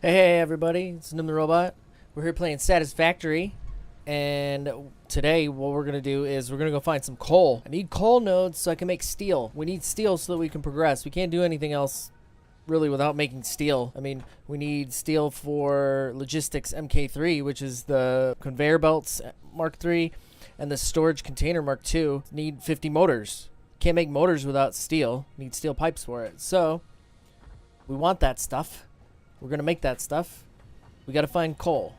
Hey everybody, it's Nim the Robot. We're here playing Satisfactory, and today what we're gonna do is we're gonna go find some coal. I need coal nodes so I can make steel. We need steel so that we can progress. We can't do anything else really without making steel. I mean, we need steel for logistics MK3, which is the conveyor belts Mark 3, and the storage container Mark 2. Need 50 motors. Can't make motors without steel. Need steel pipes for it. So we want that stuff. We're going to make that stuff. We got to find coal.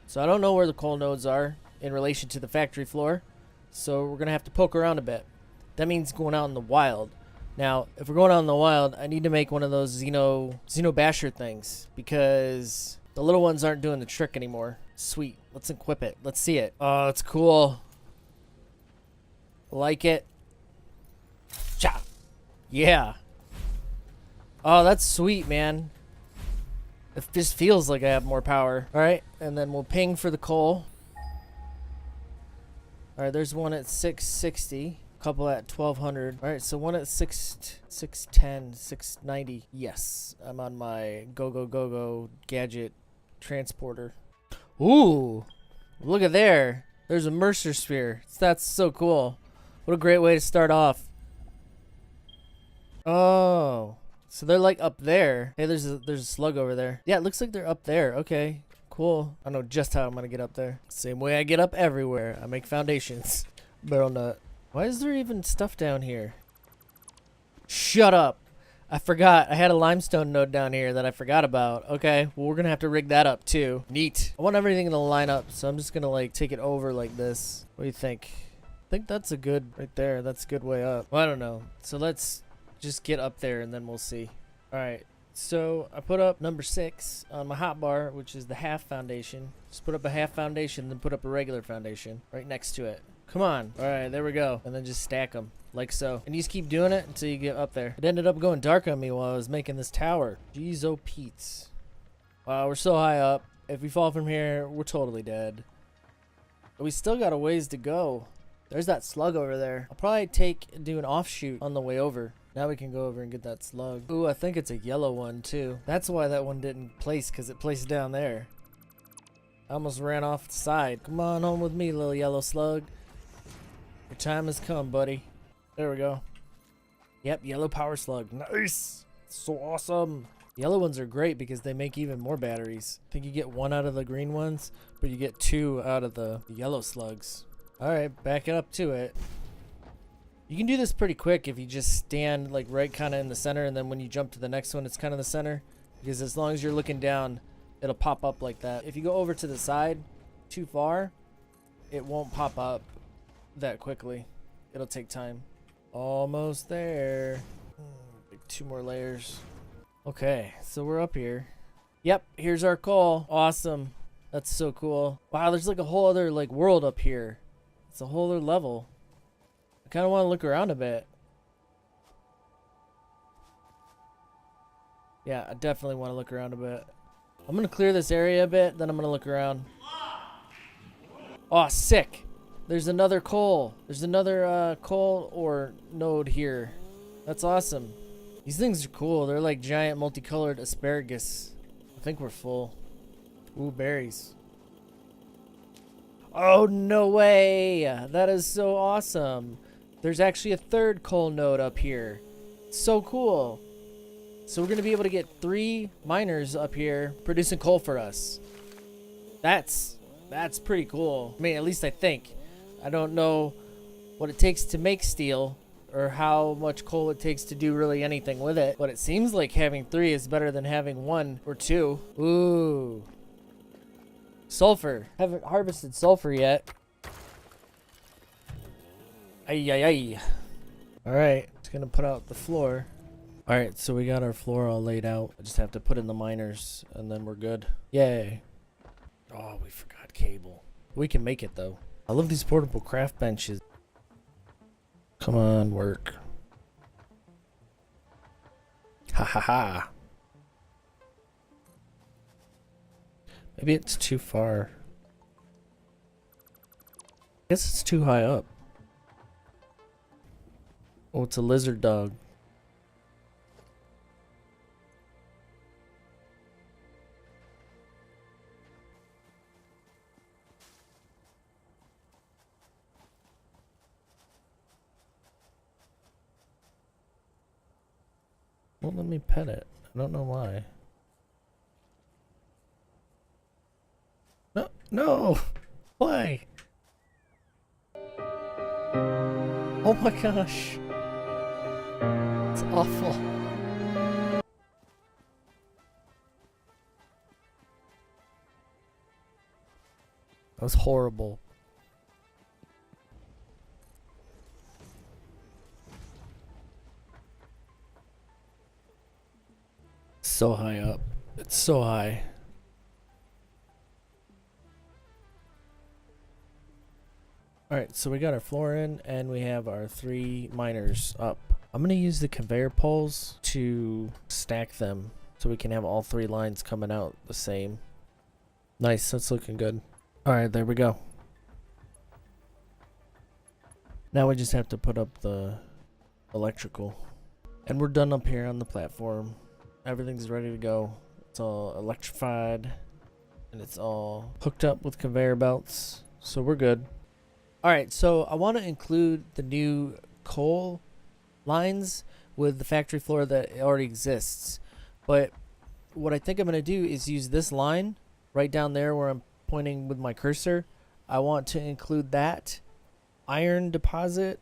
So I don't know where the coal nodes are in relation to the factory floor. So we're going to have to poke around a bit. That means going out in the wild. Now, if we're going out in the wild, I need to make one of those Xeno Basher things, because the little ones aren't doing the trick anymore. Sweet. Let's equip it. Let's see it. Oh, it's cool. Like it. Cha. Yeah. Oh, that's sweet, man. It just feels like I have more power. Alright, and then we'll ping for the coal. Alright, there's one at 660. Couple at 1200. Alright, so one at 610, 690. Yes, I'm on my go gadget transporter. Ooh, look at there. There's a Mercer sphere. That's so cool. What a great way to start off. Oh. So they're like up there. Hey, there's a slug over there. Yeah, it looks like they're up there. Okay, cool. I know just how I'm gonna get up there. Same way I get up everywhere. I make foundations. Barrel nut. Why is there even stuff down here? Shut up. I forgot. I had a limestone node down here that I forgot about. Okay, well, we're gonna have to rig that up too. Neat. I want everything to line up, so I'm just gonna like take it over like this. What do you think? I think that's a good right there. That's a good way up. Well, I don't know. So let's just get up there and then we'll see. All right, so I put up number 6 on my hotbar, which is the half foundation. Just put up a half foundation, then put up a regular foundation right next to it. Come on. All right, there we go. And then just stack them like so. And you just keep doing it until you get up there. It ended up going dark on me while I was making this tower. Jeez, oh Pete's. Wow, we're so high up. If we fall from here, we're totally dead. But we still got a ways to go. There's that slug over there. I'll probably do an offshoot on the way over. Now we can go over and get that slug. Ooh, I think it's a yellow one too. That's why that one didn't place, because it placed down there. I almost ran off the side. Come on home with me, little yellow slug. Your time has come, buddy. There we go. Yep, yellow power slug. Nice. So awesome. Yellow ones are great because they make even more batteries. I think you get 1 out of the green ones, but you get 2 out of the yellow slugs. All right, back it up to it. You can do this pretty quick if you just stand like right kind of in the center, and then when you jump to the next one, it's kind of the center, because as long as you're looking down, it'll pop up like that. If you go over to the side too far, it won't pop up that quickly. It'll take time. Almost there. Like 2 more layers. Okay, so we're up here. Yep, here's our coal. Awesome. That's so cool. Wow, there's like a whole other like world up here. It's a whole other level. I kind of want to look around a bit. Yeah, I definitely want to look around a bit. I'm going to clear this area a bit, then I'm going to look around. Oh, sick. There's another coal. There's another coal ore node here. That's awesome. These things are cool. They're like giant multicolored asparagus. I think we're full. Ooh, berries. Oh, no way. That is so awesome. There's actually a 3rd coal node up here. So cool. So we're going to be able to get 3 miners up here producing coal for us. That's pretty cool. I mean, at least I think. I don't know what it takes to make steel or how much coal it takes to do really anything with it, but it seems like having 3 is better than having 1 or 2. Ooh. Sulfur. Haven't harvested sulfur yet. Ay, ay, ay. Alright, it's gonna put out the floor. Alright, so we got our floor all laid out. I just have to put in the miners, and then we're good. Yay. Oh, we forgot cable. We can make it, though. I love these portable craft benches. Come on, work. Ha ha ha. Maybe it's too far. I guess it's too high up. Oh, it's a lizard dog. Won't let me pet it. I don't know why. No, no! Why? Oh my gosh. It's awful. That was horrible. So high up. It's so high. Alright, so we got our floor in and we have our 3 miners up. I'm going to use the conveyor poles to stack them so we can have all 3 lines coming out the same. Nice, that's looking good. Alright, there we go. Now we just have to put up the electrical. And we're done up here on the platform. Everything's ready to go. It's all electrified and it's all hooked up with conveyor belts. So we're good. Alright, so I want to include the new coal lines with the factory floor that already exists. But what I think I'm going to do is use this line right down there where I'm pointing with my cursor. I want to include that iron deposit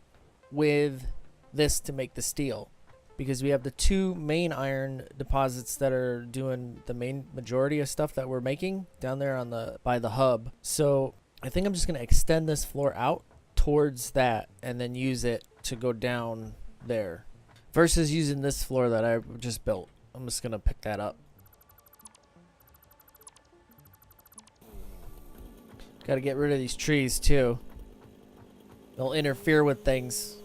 with this to make the steel. Because we have the 2 main iron deposits that are doing the main majority of stuff that we're making down there on the by the hub. So I think I'm just going to extend this floor out towards that and then use it to go down there versus using this floor that I just built. I'm just going to pick that up. Got to get rid of these trees too. They'll interfere with things.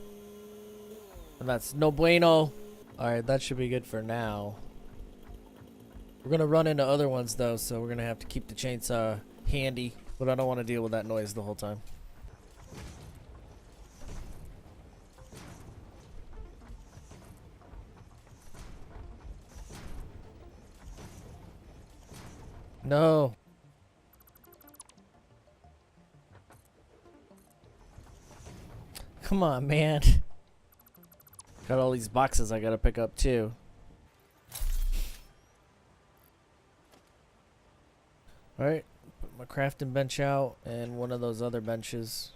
And that's no bueno. Alright, that should be good for now. We're going to run into other ones though, so we're going to have to keep the chainsaw handy. But I don't want to deal with that noise the whole time. No. Come on, man. Got all these boxes I gotta pick up too. Alright. Put my crafting bench out and one of those other benches.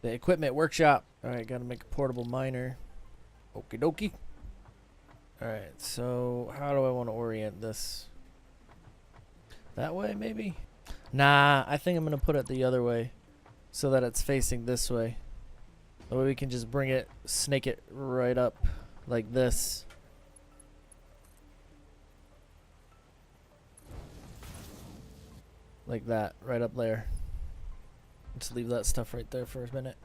The equipment workshop. Alright, gotta make a portable miner. Okie dokie. Alright, so how do I want to orient this? That way, maybe? Nah, I think I'm gonna put it the other way so that it's facing this way. That way we can just bring it, snake it right up like this. Like that, right up there. Just leave that stuff right there for a minute.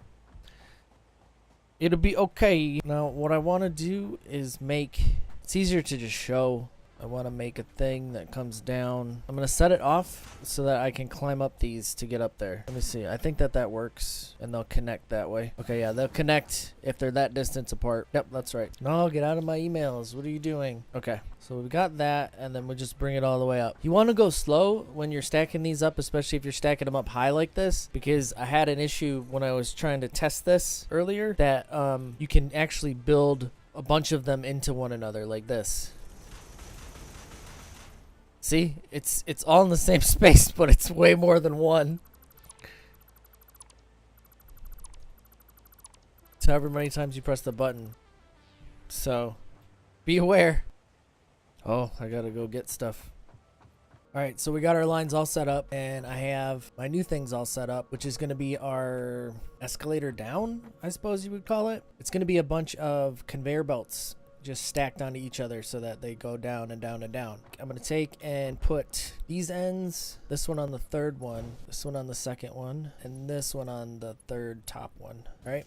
It'll be okay. Now, what I want to do is make... It's easier to just show. I want to make a thing that comes down. I'm going to set it off so that I can climb up these to get up there. Let me see. I think that works. And they'll connect that way. Okay, yeah, they'll connect if they're that distance apart. Yep, that's right. No, get out of my emails. What are you doing? Okay, so we've got that, and then we'll just bring it all the way up. You want to go slow when you're stacking these up, especially if you're stacking them up high like this, because I had an issue when I was trying to test this earlier that you can actually build a bunch of them into one another like this. See, it's all in the same space, but it's way more than one. It's however many times you press the button. So, be aware. Oh, I gotta go get stuff. Alright, so we got our lines all set up, and I have my new things all set up, which is going to be our escalator down, I suppose you would call it. It's going to be a bunch of conveyor belts just stacked onto each other so that they go down and down and down. I'm going to take and put these ends, this one on the third one, this one on the second one, and this one on the third top one, right?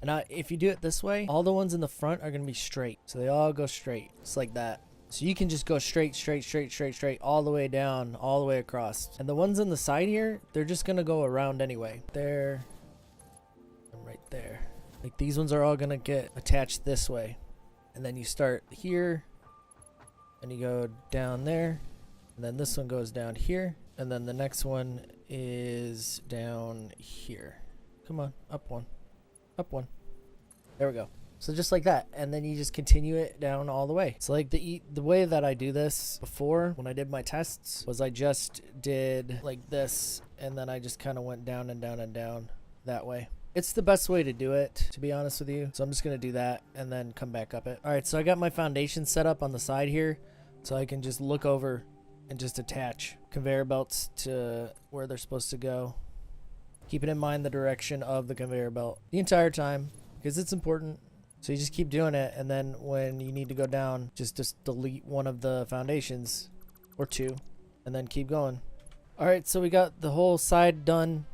And now if you do it this way, all the ones in the front are going to be straight. So they all go straight, just like that. So you can just go straight, all the way down, all the way across. And the ones on the side here, they're just going to go around anyway. There, and right there. Like these ones are all going to get attached this way. And then you start here, and you go down there, and then this one goes down here, and then the next one is down here. Come on, up one, up one. There we go. So just like that, and then you just continue it down all the way. So like the way that I do this before when I did my tests was I just did like this, and then I just kind of went down and down and down that way. It's the best way to do it, to be honest with you. So I'm just going to do that and then come back up it. All right, so I got my foundation set up on the side here, so I can just look over and just attach conveyor belts to where they're supposed to go. Keeping in mind the direction of the conveyor belt the entire time, because it's important. So you just keep doing it, and then when you need to go down, just delete one of the foundations, or two, and then keep going. All right, so we got the whole side done.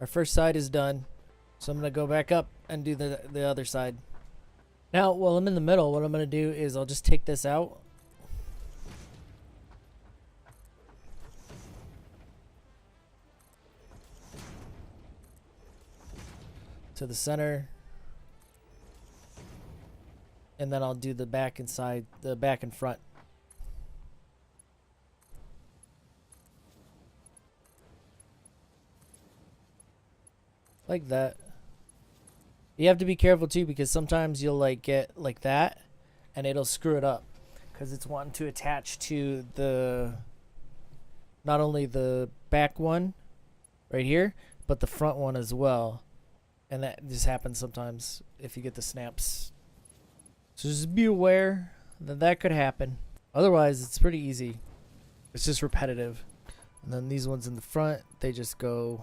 Our first side is done. So I'm going to go back up and do the other side. Now, while I'm in the middle, what I'm going to do is I'll just take this out. To the center. And then I'll do the back and side, the back and front. Like that. You have to be careful too, because sometimes you'll like get like that and it'll screw it up because it's wanting to attach to the, not only the back one right here, but the front one as well. And that just happens sometimes if you get the snaps. So just be aware that that could happen. Otherwise, it's pretty easy. It's just repetitive. And then these ones in the front, they just go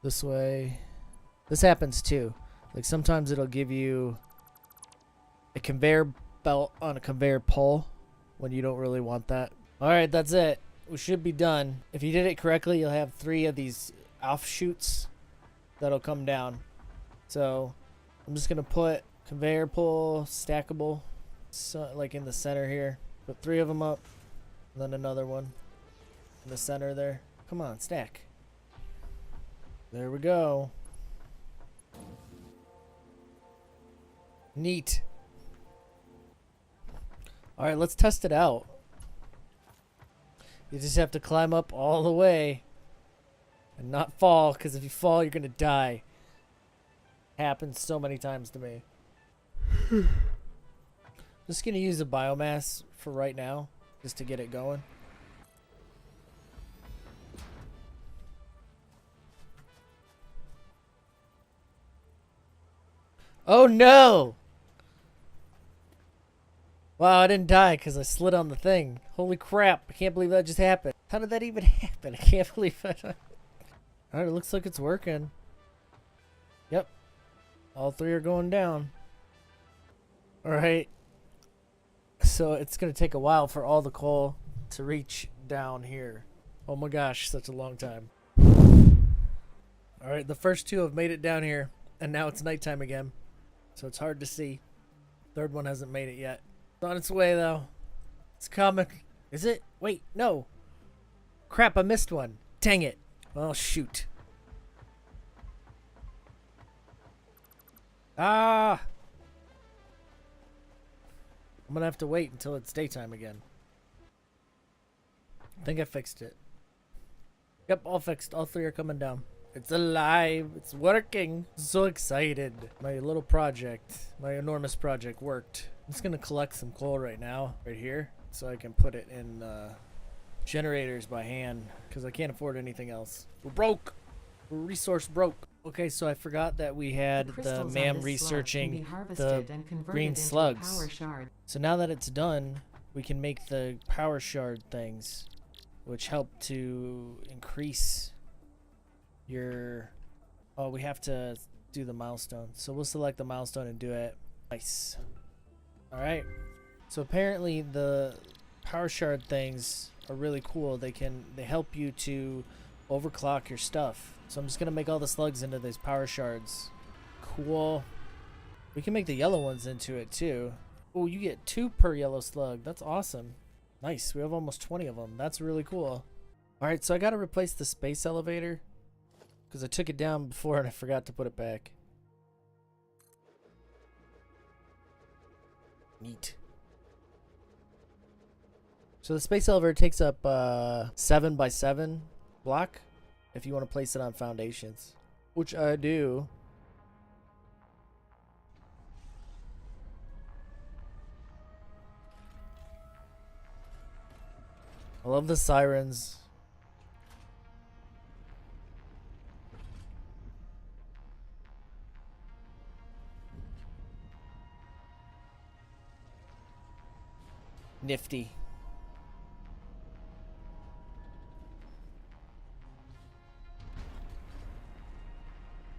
this way. This happens too. Like sometimes it'll give you a conveyor belt on a conveyor pole when you don't really want that. Alright, that's it. We should be done. If you did it correctly, you'll have 3 of these offshoots that'll come down. So I'm just gonna put conveyor pole, stackable, so like in the center here. Put 3 of them up, and then another one in the center there. Come on, stack. There we go. Neat. Alright, let's test it out. You just have to climb up all the way and not fall, because if you fall, you're going to die. Happens so many times to me. Just going to use the biomass for right now, just to get it going. Oh no! Wow, I didn't die because I slid on the thing. Holy crap, I can't believe that just happened. How did that even happen? I can't believe it. Alright, it looks like it's working. Yep. All 3 are going down. Alright. So it's going to take a while for all the coal to reach down here. Oh my gosh, such a long time. Alright, the first 2 have made it down here. And now it's nighttime again. So it's hard to see. 3rd one hasn't made it yet. It's on its way though. It's coming. Is it? Wait, no. Crap, I missed one. Dang it. Oh, shoot. Ah! I'm gonna have to wait until it's daytime again. I think I fixed it. Yep, all fixed. All 3 are coming down. It's alive. It's working. So excited. My little project, my enormous project worked. I'm just going to collect some coal right now, right here, so I can put it in generators by hand, because I can't afford anything else. We're broke. We're resource broke. Okay, so I forgot that we had the ma'am researching the green slugs. So now that it's done, we can make the power shard things, which help to increase your... Oh, we have to do the milestone. So we'll select the milestone and do it. Nice. Alright. So apparently the power shard things are really cool. They help you to overclock your stuff. So I'm just gonna make all the slugs into these power shards. Cool. We can make the yellow ones into it too. Oh, you get 2 per yellow slug. That's awesome. Nice. We have almost 20 of them. That's really cool. Alright, so I gotta replace the space elevator, because I took it down before and I forgot to put it back. Neat. So the space elevator takes up 7 by 7 block if you want to place it on foundations, which I do. I love the sirens. Nifty.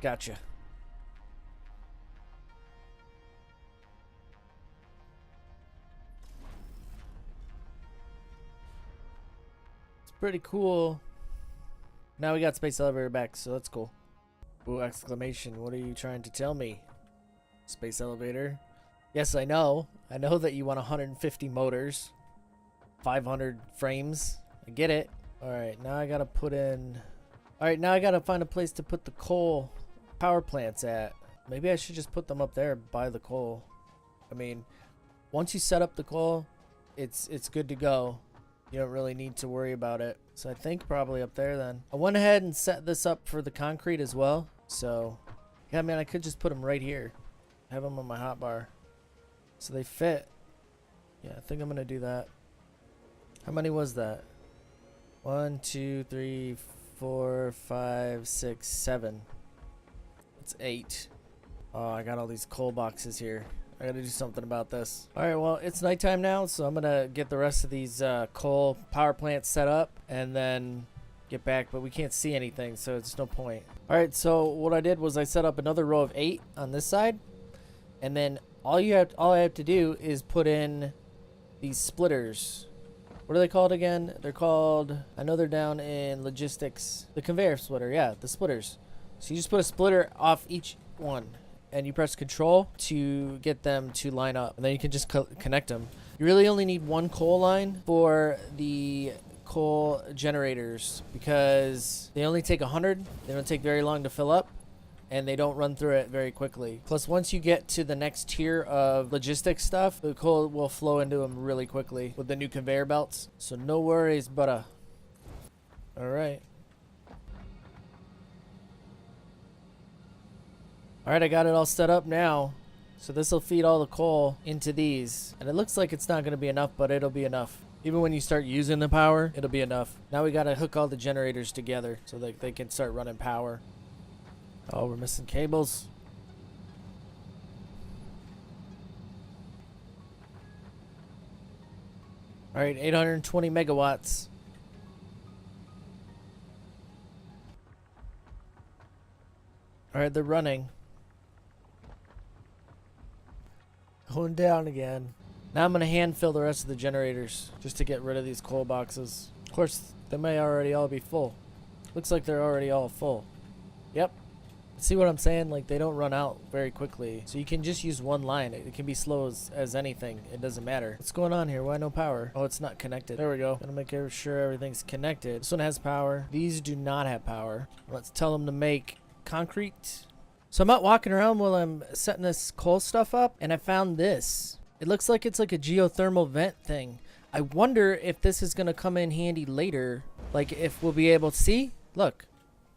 Gotcha. It's pretty cool. Now we got space elevator back, so that's cool. Ooh, exclamation. What are you trying to tell me? Space elevator. Yes, I know. I know that you want 150 motors. 500 frames. I get it. Alright, now I gotta put in... Alright, now I gotta find a place to put the coal power plants at. Maybe I should just put them up there by the coal. I mean, once you set up the coal, it's good to go. You don't really need to worry about it. So I think probably up there then. I went ahead and set this up for the concrete as well. So, yeah, man, I could just put them right here. Have them on my hotbar. So they fit. Yeah, I think I'm going to do that. How many was that? 1, 2, 3, 4, 5, 6, 7. That's 8. Oh, I got all these coal boxes here. I gotta do something about this. Alright, well, it's nighttime now, so I'm gonna get the rest of these coal power plants set up and then get back, but we can't see anything, so it's no point. Alright, so what I did was I set up another row of 8 on this side, and then all I have to do is put in these splitters. What are they called again? They're called, I know they're down in logistics. The conveyor splitter, yeah, the splitters. So you just put a splitter off each one, and you press control to get them to line up, and then you can just connect them. You really only need one coal line for the coal generators because they only take 100. They don't take very long to fill up, and they don't run through it very quickly. Plus, once you get to the next tier of logistics stuff, the coal will flow into them really quickly with the new conveyor belts. So no worries, budda. All right. Alright, I got it all set up now. So this will feed all the coal into these. And it looks like it's not going to be enough, but it'll be enough. Even when you start using the power, it'll be enough. Now we got to hook all the generators together so that they can start running power. Oh, we're missing cables. Alright, 820 megawatts. Alright, they're running. Going down again. Now I'm going to hand fill the rest of the generators just to get rid of these coal boxes. Of course, they may already all be full. Looks like they're already all full. Yep. See what I'm saying? Like, they don't run out very quickly. So you can just use one line. It can be slow as anything. It doesn't matter. What's going on here? Why no power? Oh, it's not connected. There we go. Gotta make sure everything's connected. This one has power. These do not have power. Let's tell them to make concrete. So I'm out walking around while I'm setting this coal stuff up, and I found this. It looks like it's like a geothermal vent thing. I wonder if this is going to come in handy later. Like if we'll be able to see. Look,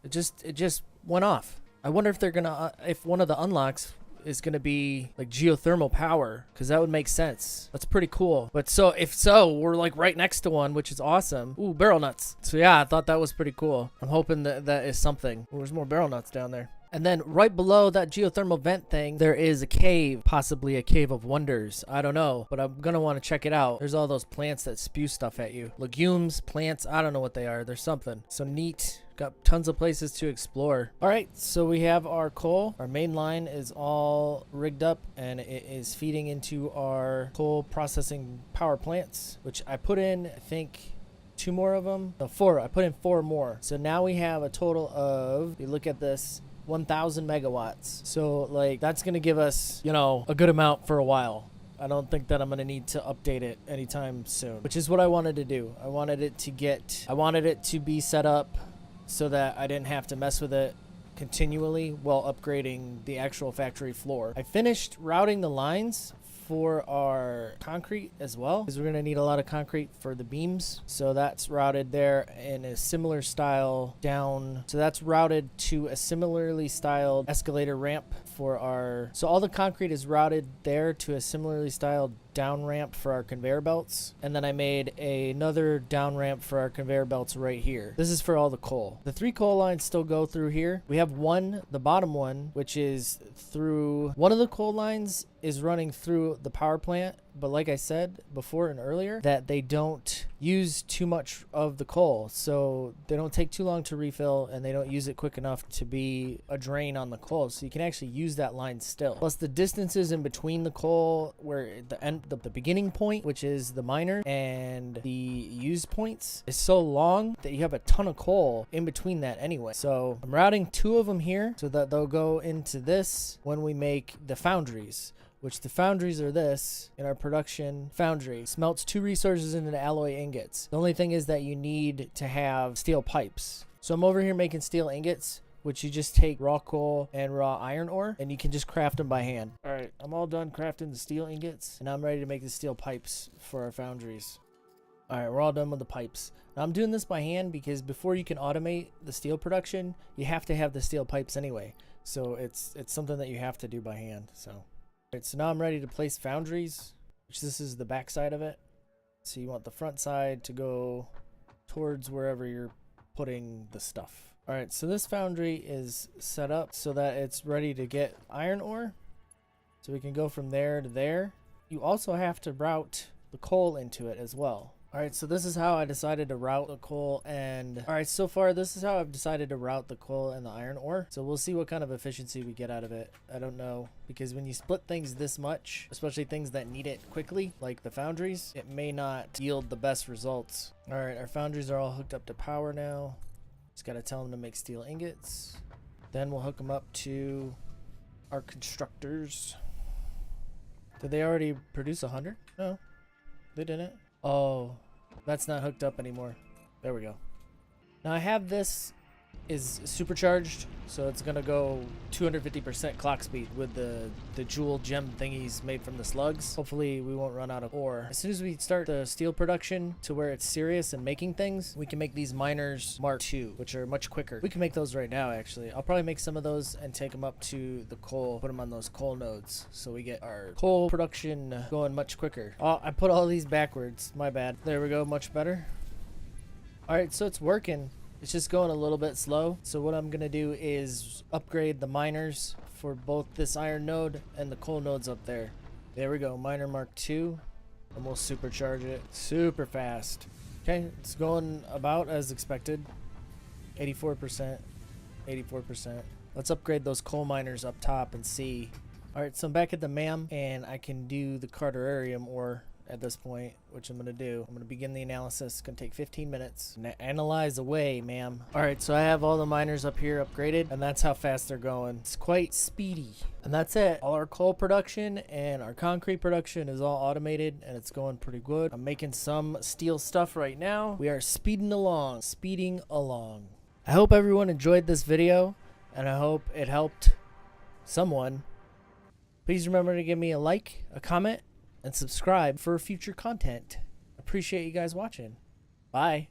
it just went off. I wonder if they're going to, if one of the unlocks is going to be like geothermal power, because that would make sense. That's pretty cool. But so if so, we're like right next to one, which is awesome. Ooh, barrel nuts. So yeah, I thought that was pretty cool. I'm hoping that that is something. Ooh, there's more barrel nuts down there. And then right below that geothermal vent thing, there is a cave, possibly a cave of wonders. I don't know, but I'm going to want to check it out. There's all those plants that spew stuff at you. Legumes, plants, I don't know what they are. There's something. So neat. Got tons of places to explore. All right, so we have our coal. Our main line is all rigged up, and it is feeding into our coal processing power plants, which I put in, I think, 2 more of them. No, 4. I put in 4 more. So now we have a total of, if you look at this, 1,000 megawatts. So like that's gonna give us, you know, a good amount for a while. I don't think that I'm gonna need to update it anytime soon, which is what I wanted to do. I wanted it to be set up so that I didn't have to mess with it continually while upgrading the actual factory floor. I finished routing the lines for our concrete as well, because we're going to need a lot of concrete for the beams. So that's routed there in a similar style down. So that's routed to a similarly styled escalator ramp for our, so all the concrete is routed there to a similarly styled down ramp for our conveyor belts, and then I made another down ramp for our conveyor belts right here. This is for all the coal. The 3 coal lines still go through here. We have one, the bottom one, which is through one of the coal lines is running through the power plant, but like I said before and earlier, that they don't use too much of the coal, so they don't take too long to refill, and they don't use it quick enough to be a drain on the coal, so you can actually use that line still. Plus the distances in between the coal, where the beginning point, which is the miner, and the use points, is so long that you have a ton of coal in between that anyway. So I'm routing 2 of them here so that they'll go into this when we make the foundries, which the foundries are this in our production foundry. Smelts 2 resources into alloy ingots. The only thing is that you need to have steel pipes. So I'm over here making steel ingots, which you just take raw coal and raw iron ore, and you can just craft them by hand. All right, I'm all done crafting the steel ingots, and I'm ready to make the steel pipes for our foundries. All right, we're all done with the pipes. Now I'm doing this by hand because before you can automate the steel production, you have to have the steel pipes anyway. So it's something that you have to do by hand. So. Alright, so now I'm ready to place foundries, which this is the back side of it. So you want the front side to go towards wherever you're putting the stuff. Alright, so this foundry is set up so that it's ready to get iron ore. So we can go from there to there. You also have to route the coal into it as well. Alright, so this is how I decided to route the coal and... Alright, so far this is how I've decided to route the coal and the iron ore. So we'll see what kind of efficiency we get out of it. I don't know. Because when you split things this much, especially things that need it quickly, like the foundries, it may not yield the best results. Alright, our foundries are all hooked up to power now. Just gotta tell them to make steel ingots. Then we'll hook them up to our constructors. Did they already produce 100? No, they didn't. Oh, that's not hooked up anymore. There we go. Now I have this is supercharged, so it's gonna go 250% clock speed with the jewel gem thingies made from the slugs. Hopefully we won't run out of ore. As soon as we start the steel production to where it's serious and making things, we can make these miners Mark II, which are much quicker. We can make those right now actually. I'll probably make some of those and take them up to the coal, put them on those coal nodes, so we get our coal production going much quicker. Oh, I put all these backwards, my bad. There we go, much better. Alright, so it's working. It's just going a little bit slow. So what I'm going to do is upgrade the miners for both this iron node and the coal nodes up there. There we go, miner Mark II. And we'll supercharge it super fast. Okay, it's going about as expected. 84%, 84%. Let's upgrade those coal miners up top and see. Alright, so I'm back at the MAM and I can do the Carterarium ore at this point, which I'm going to do. I'm going to begin the analysis. It's going to take 15 minutes. Analyze away, ma'am. Alright, so I have all the miners up here upgraded, and that's how fast they're going. It's quite speedy. And that's it. All our coal production and our concrete production is all automated, and it's going pretty good. I'm making some steel stuff right now. We are speeding along. Speeding along. I hope everyone enjoyed this video, and I hope it helped someone. Please remember to give me a like, a comment, and subscribe for future content. Appreciate you guys watching. Bye.